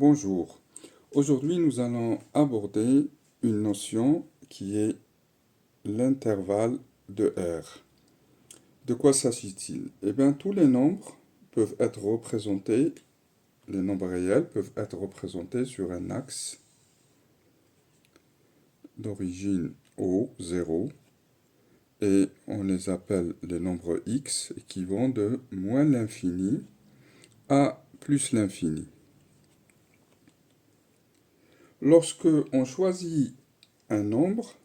Bonjour. Aujourd'hui, nous allons aborder une notion qui est l'intervalle de R. De quoi s'agit-il? Eh bien, tous les nombres peuvent être représentés, les nombres réels peuvent être représentés sur un axe d'origine O, 0, et on les appelle les nombres x qui vont de moins l'infini à plus l'infini. Lorsque on choisit un nombre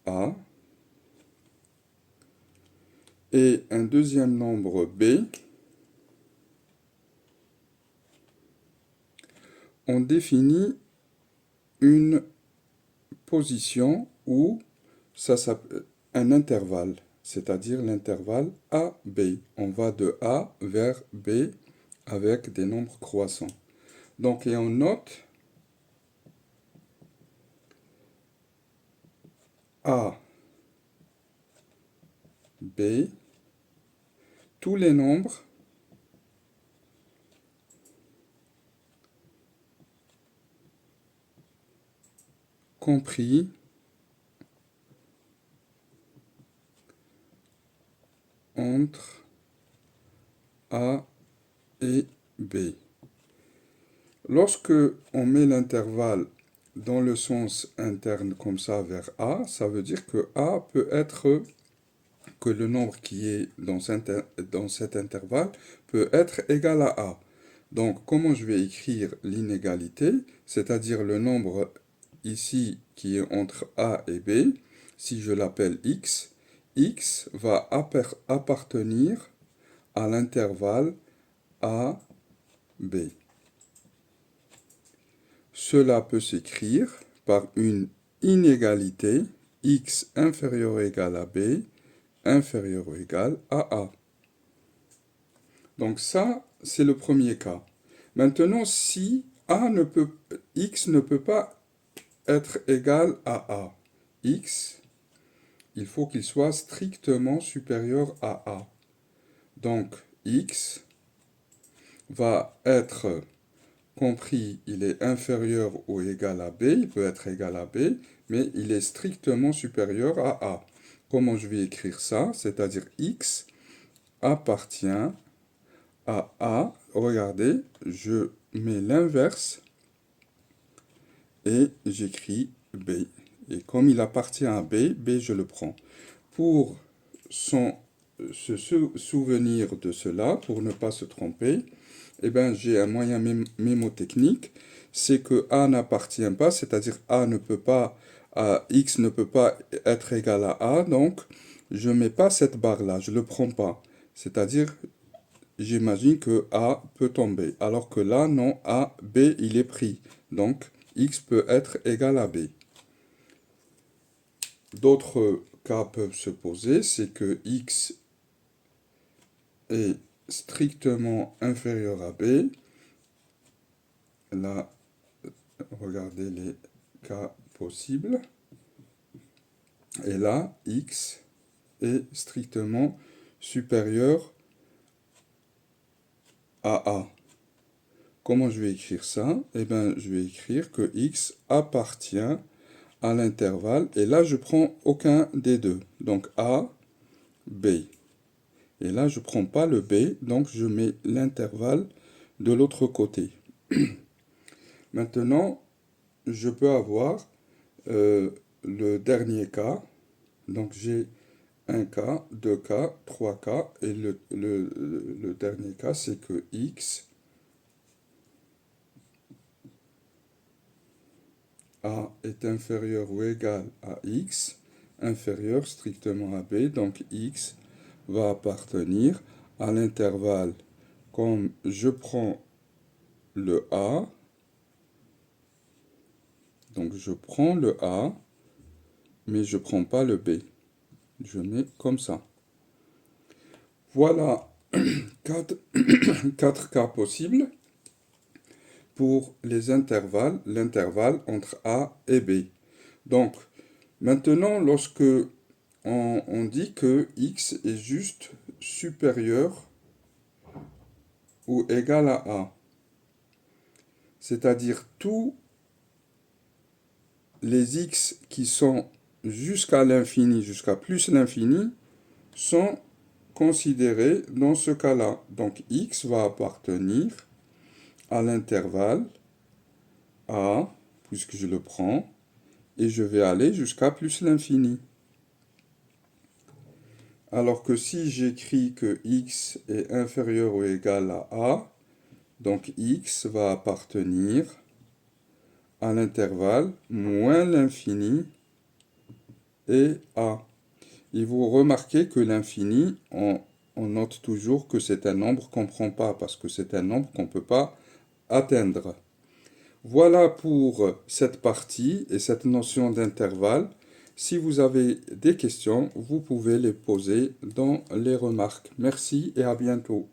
A, et un deuxième nombre B, on définit une position ou ça s'appelle un intervalle, c'est-à-dire l'intervalle AB. On va de A vers B avec des nombres croissants. Donc, et on note A, B, tous les nombres compris entre A et B. Lorsque on met l'intervalle dans le sens interne comme ça vers A, ça veut dire que A peut être, que le nombre qui est dans cet intervalle peut être égal à A. Donc, comment je vais écrire l'inégalité, c'est-à-dire le nombre ici qui est entre A et B, si je l'appelle X, X va appartenir à l'intervalle A, B. Cela peut s'écrire par une inégalité X inférieur ou égal à B, inférieur ou égal à A. Donc ça, c'est le premier cas. Maintenant, si X ne peut pas être égal à A, X, il faut qu'il soit strictement supérieur à A. Donc, X va être compris, il est inférieur ou égal à B, il peut être égal à B, mais il est strictement supérieur à A. Comment je vais écrire ça? C'est-à-dire X appartient à A. Regardez, je mets l'inverse et j'écris B. Et comme il appartient à B, B je le prends. Pour se souvenir de cela, pour ne pas se tromper, eh ben, j'ai un moyen mémotechnique, c'est que A n'appartient pas, c'est-à-dire A ne peut pas, X ne peut pas être égal à A, donc je ne mets pas cette barre-là, je ne le prends pas. C'est-à-dire, j'imagine que A peut tomber, alors que là, non, A, B, il est pris. Donc, X peut être égal à B. D'autres cas peuvent se poser, c'est que X est strictement inférieur à B. Là, regardez les cas possibles. Et là, X est strictement supérieur à A. Comment je vais écrire ça? Eh bien, je vais écrire que X appartient à l'intervalle. Et là, je prends aucun des deux. Donc, A, B. Et là, je ne prends pas le B, donc je mets l'intervalle de l'autre côté. Maintenant, je peux avoir le dernier cas. Donc, j'ai un cas, deux cas, trois cas. Et le dernier cas, c'est que X A est inférieur ou égal à X, inférieur strictement à B. Donc, X va appartenir à l'intervalle. Comme je prends le A, donc je prends le A, mais je ne prends pas le B. Je mets comme ça. Voilà quatre cas possibles pour les intervalles, l'intervalle entre A et B. Donc, maintenant, lorsque on dit que X est juste supérieur ou égal à A. C'est-à-dire tous les x qui sont jusqu'à l'infini, jusqu'à plus l'infini, sont considérés dans ce cas-là. Donc x va appartenir à l'intervalle A, puisque je le prends, et je vais aller jusqu'à plus l'infini. Alors que si j'écris que x est inférieur ou égal à A, donc x va appartenir à l'intervalle moins l'infini et A. Et vous remarquez que l'infini, on note toujours que c'est un nombre qu'on ne prend pas, parce que c'est un nombre qu'on ne peut pas atteindre. Voilà pour cette partie et cette notion d'intervalle. Si vous avez des questions, vous pouvez les poser dans les remarques. Merci et à bientôt.